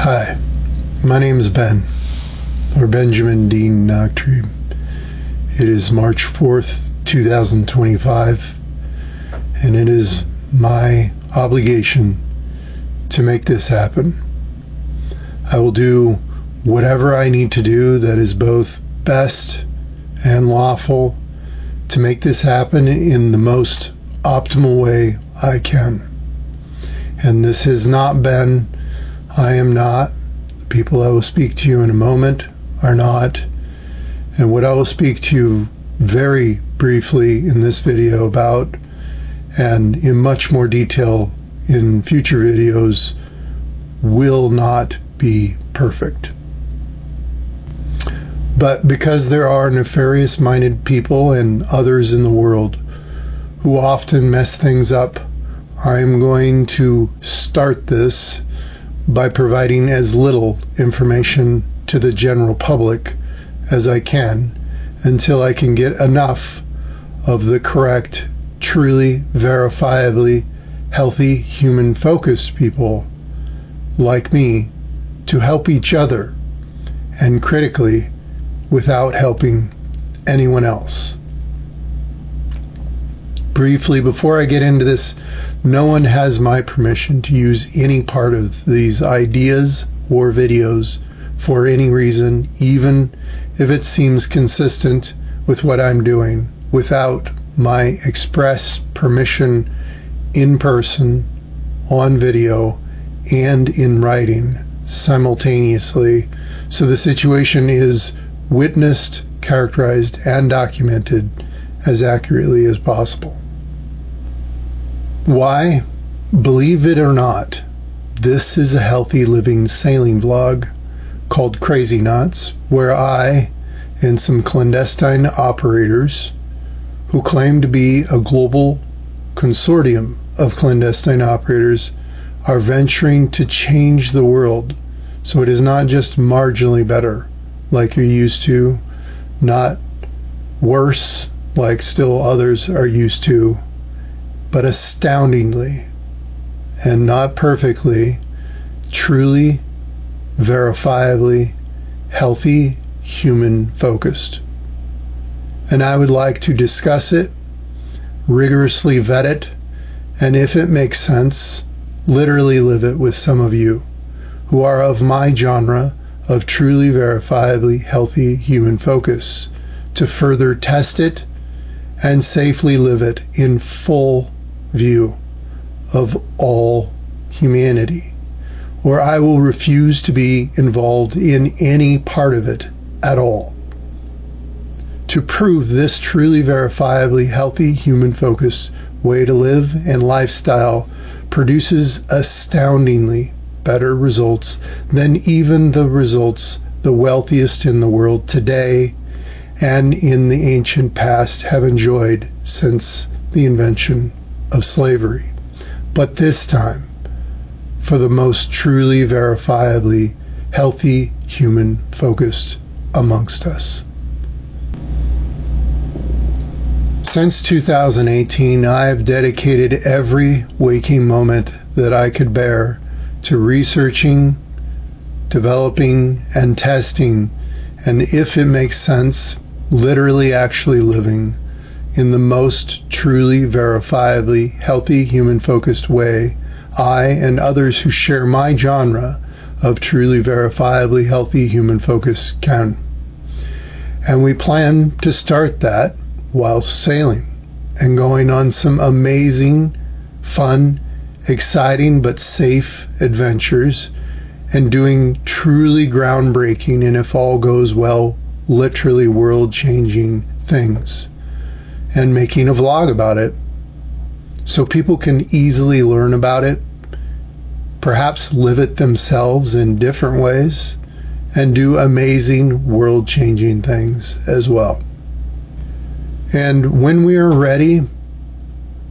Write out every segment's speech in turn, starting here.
Hi, my name is Ben, or Benjamin Dean Noctree. It is March 4th, 2025, and it is my obligation to make this happen. I will do whatever I need to do that is both best and lawful to make this happen in the most optimal way I can. And this has not been, I am not, the people I will speak to you in a moment are not, and what I will speak to you very briefly in this video about, and in much more detail in future videos, will not be perfect. But because there are nefarious-minded people and others in the world who often mess things up, I am going to start this by providing as little information to the general public as I can until I can get enough of the correct, truly, verifiably healthy, human-focused people like me to help each other, and critically, without helping anyone else. Briefly, before I get into this, no one has my permission to use any part of these ideas or videos for any reason, even if it seems consistent with what I'm doing, without my express permission in person, on video, and in writing simultaneously. So the situation is witnessed, characterized, and documented as accurately as possible. Why? Believe it or not, this is a healthy living sailing vlog called Crazy Knots, where I and some clandestine operators who claim to be a global consortium of clandestine operators are venturing to change the world so it is not just marginally better like you're used to, not worse like still others are used to, but astoundingly, and not perfectly, truly, verifiably healthy, human-focused. And I would like to discuss it, rigorously vet it, and if it makes sense, literally live it with some of you who are of my genre of truly, verifiably healthy human focus, to further test it and safely live it in full view of all humanity, or I will refuse to be involved in any part of it at all. To prove this truly verifiably healthy human-focused way to live and lifestyle produces astoundingly better results than even the results the wealthiest in the world today and in the ancient past have enjoyed since the invention of slavery, but this time for the most truly verifiably healthy human focused amongst us. Since 2018, I have dedicated every waking moment that I could bear to researching, developing, and testing, and if it makes sense, literally actually living in the most truly verifiably healthy human-focused way I and others who share my genre of truly verifiably healthy human focus can. And we plan to start that while sailing and going on some amazing, fun, exciting but safe adventures and doing truly groundbreaking, and if all goes well, literally world-changing things, and making a vlog about it so people can easily learn about it, perhaps live it themselves in different ways, and do amazing world-changing things as well. And when we are ready,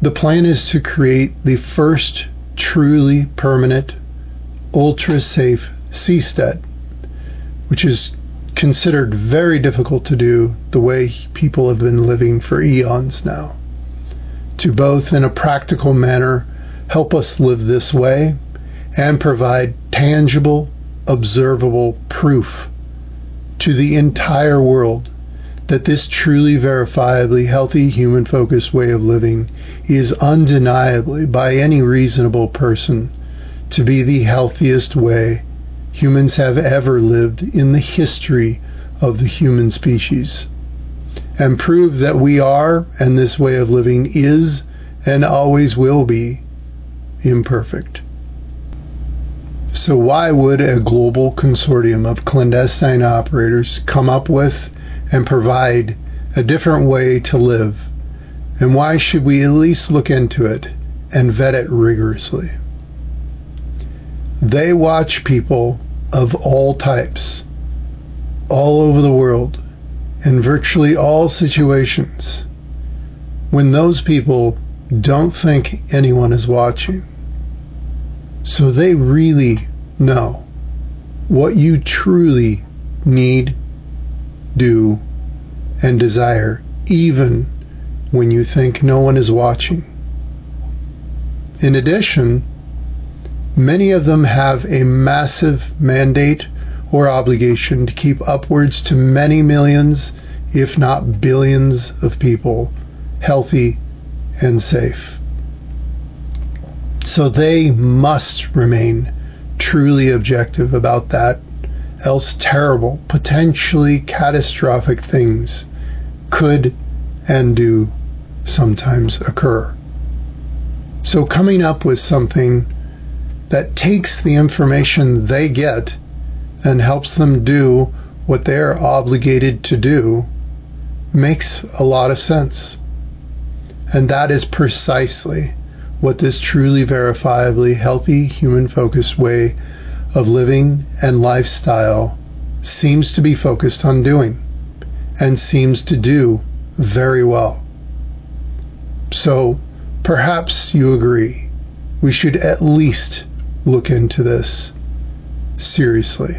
the plan is to create the first truly permanent, ultra-safe seastead, which is considered very difficult to do the way people have been living for eons now, to both in a practical manner help us live this way and provide tangible, observable proof to the entire world that this truly verifiably healthy human-focused way of living is undeniably, by any reasonable person, to be the healthiest way humans have ever lived in the history of the human species, and prove that we are, and this way of living is, and always will be, imperfect. So why would a global consortium of clandestine operators come up with and provide a different way to live? And why should we at least look into it and vet it rigorously? They watch people of all types, all over the world, in virtually all situations, when those people don't think anyone is watching. So they really know what you truly need, do, and desire, even when you think no one is watching. In addition, many of them have a massive mandate or obligation to keep upwards to many millions, if not billions, of people healthy and safe. So they must remain truly objective about that, else terrible, potentially catastrophic things could and do sometimes occur. So coming up with something that takes the information they get and helps them do what they're obligated to do makes a lot of sense. And that is precisely what this truly verifiably healthy human-focused way of living and lifestyle seems to be focused on doing, and seems to do very well. So perhaps you agree we should at least look into this seriously.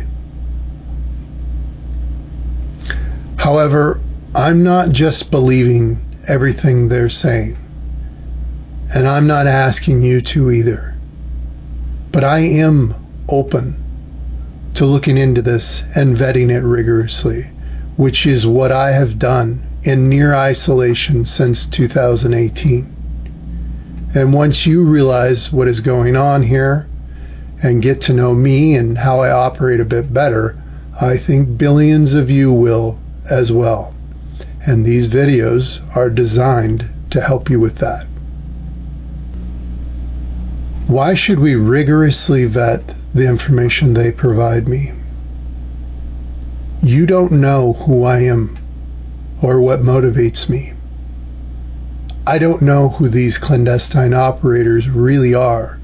However, I'm not just believing everything they're saying, and I'm not asking you to either. But I am open to looking into this and vetting it rigorously, which is what I have done in near isolation since 2018. And once you realize what is going on here and get to know me and how I operate a bit better, I think billions of you will as well. And these videos are designed to help you with that. Why should we rigorously vet the information they provide me? You don't know who I am or what motivates me. I don't know who these clandestine operators really are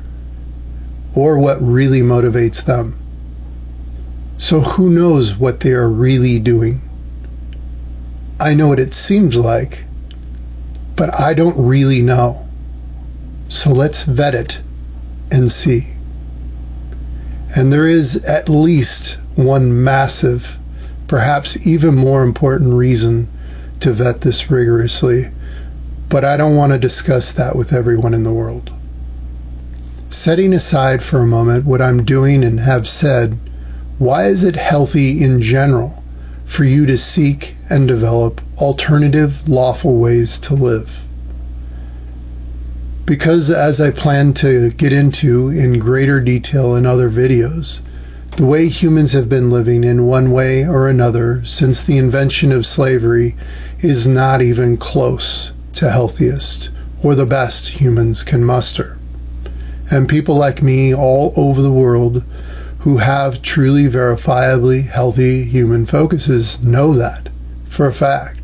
or what really motivates them. So who knows what they are really doing? I know what it seems like, but I don't really know. So let's vet it and see. And there is at least one massive, perhaps even more important reason to vet this rigorously, but I don't want to discuss that with everyone in the world. Setting aside for a moment what I'm doing and have said, why is it healthy in general for you to seek and develop alternative, lawful ways to live? Because, as I plan to get into in greater detail in other videos, the way humans have been living in one way or another since the invention of slavery is not even close to healthiest or the best humans can muster. And people like me all over the world who have truly verifiably healthy human focuses know that for a fact.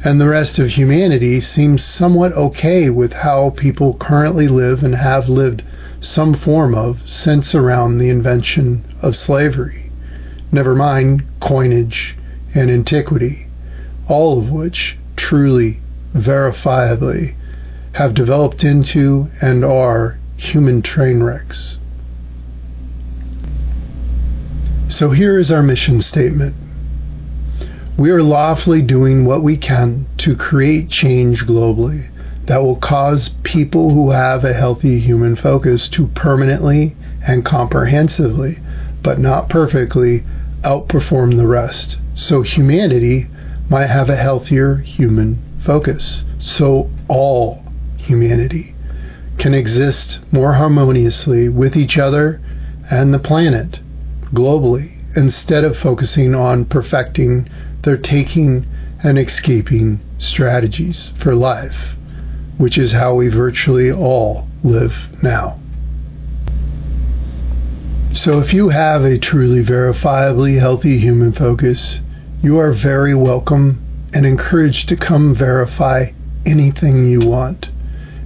And the rest of humanity seems somewhat okay with how people currently live and have lived some form of since around the invention of slavery, never mind coinage and antiquity, all of which truly, verifiably have developed into and are human train wrecks. So here is our mission statement. We are lawfully doing what we can to create change globally that will cause people who have a healthy human focus to permanently and comprehensively but not perfectly, outperform the rest. So humanity might have a healthier human focus. So all humanity can exist more harmoniously with each other and the planet globally, instead of focusing on perfecting their taking and escaping strategies for life, which is how we virtually all live now. So if you have a truly verifiably healthy human focus, you are very welcome and encouraged to come verify anything you want,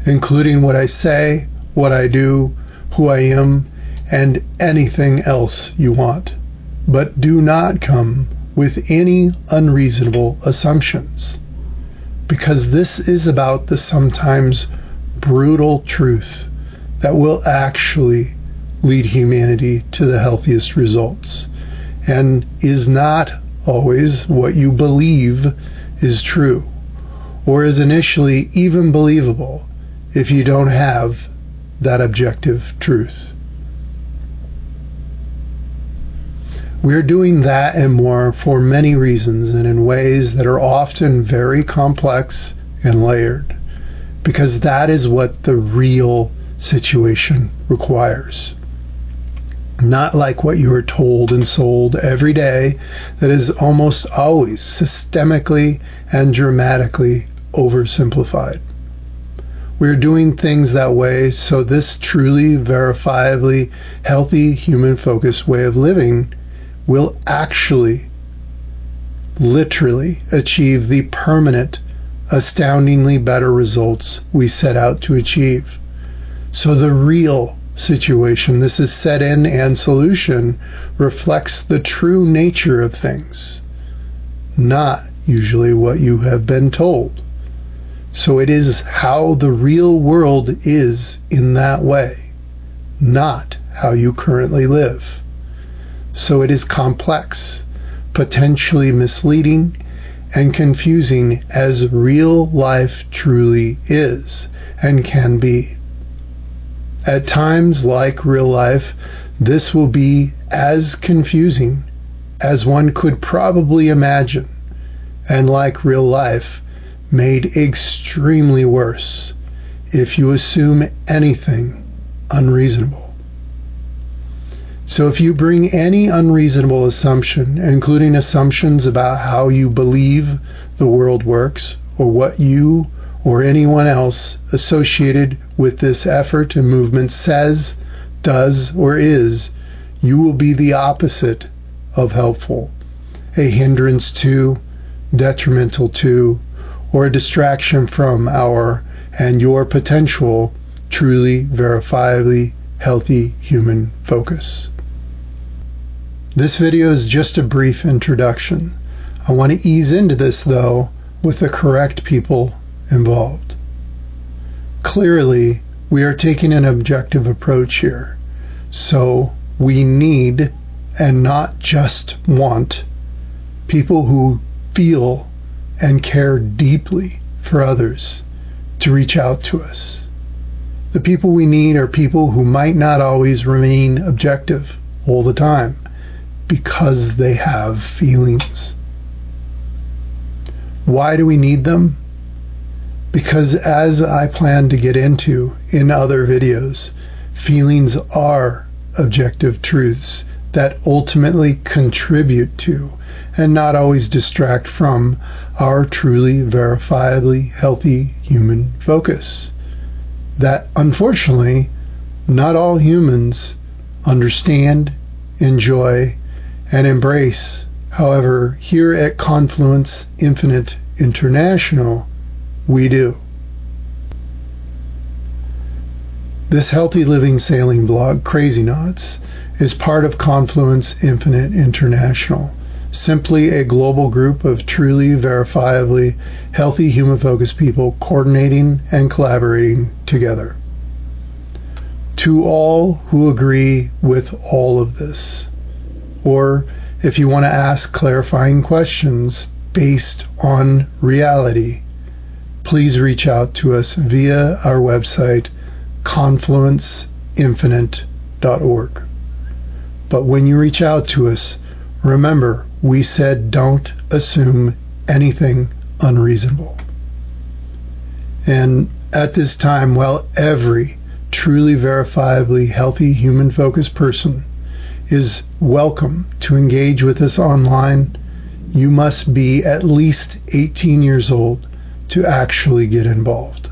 including what I say, what I do, who I am, and anything else you want. But do not come with any unreasonable assumptions, because this is about the sometimes brutal truth that will actually lead humanity to the healthiest results, and is not always what you believe is true, or is initially even believable if you don't have that objective truth. We're doing that and more for many reasons and in ways that are often very complex and layered, because that is what the real situation requires. Not like what you are told and sold every day, that is almost always systemically and dramatically oversimplified. We're doing things that way so this truly verifiably healthy human-focused way of living will actually, literally achieve the permanent, astoundingly better results we set out to achieve. So the real situation this is set in and solution reflects the true nature of things, not usually what you have been told. So it is how the real world is in that way, not how you currently live. So it is complex, potentially misleading, and confusing as real life truly is and can be. At times, like real life, this will be as confusing as one could probably imagine, and like real life, made extremely worse if you assume anything unreasonable. So if you bring any unreasonable assumption, including assumptions about how you believe the world works, or what you or anyone else associated with this effort and movement says, does, or is, you will be the opposite of helpful, a hindrance to, detrimental to, or a distraction from our and your potential truly verifiably healthy human focus. This video is just a brief introduction. I want to ease into this, though, with the correct people involved. Clearly, we are taking an objective approach here. So we need, and not just want, people who feel and care deeply for others to reach out to us. The people we need are people who might not always remain objective all the time, because they have feelings. Why do we need them? Because, as I plan to get into in other videos, feelings are objective truths that ultimately contribute to, and not always distract from, our truly verifiably healthy human focus. That, unfortunately, not all humans understand, enjoy, and embrace. However, here at Confluence Infinite International, we do. This healthy living sailing blog, Crazy Knots, is part of Confluence Infinite International, simply a global group of truly verifiably healthy human-focused people coordinating and collaborating together. To all who agree with all of this, or if you want to ask clarifying questions based on reality, please reach out to us via our website, confluenceinfinite.org. But when you reach out to us, remember, we said don't assume anything unreasonable. And at this time, while every truly verifiably healthy human-focused person is welcome to engage with us online, you must be at least 18 years old to actually get involved.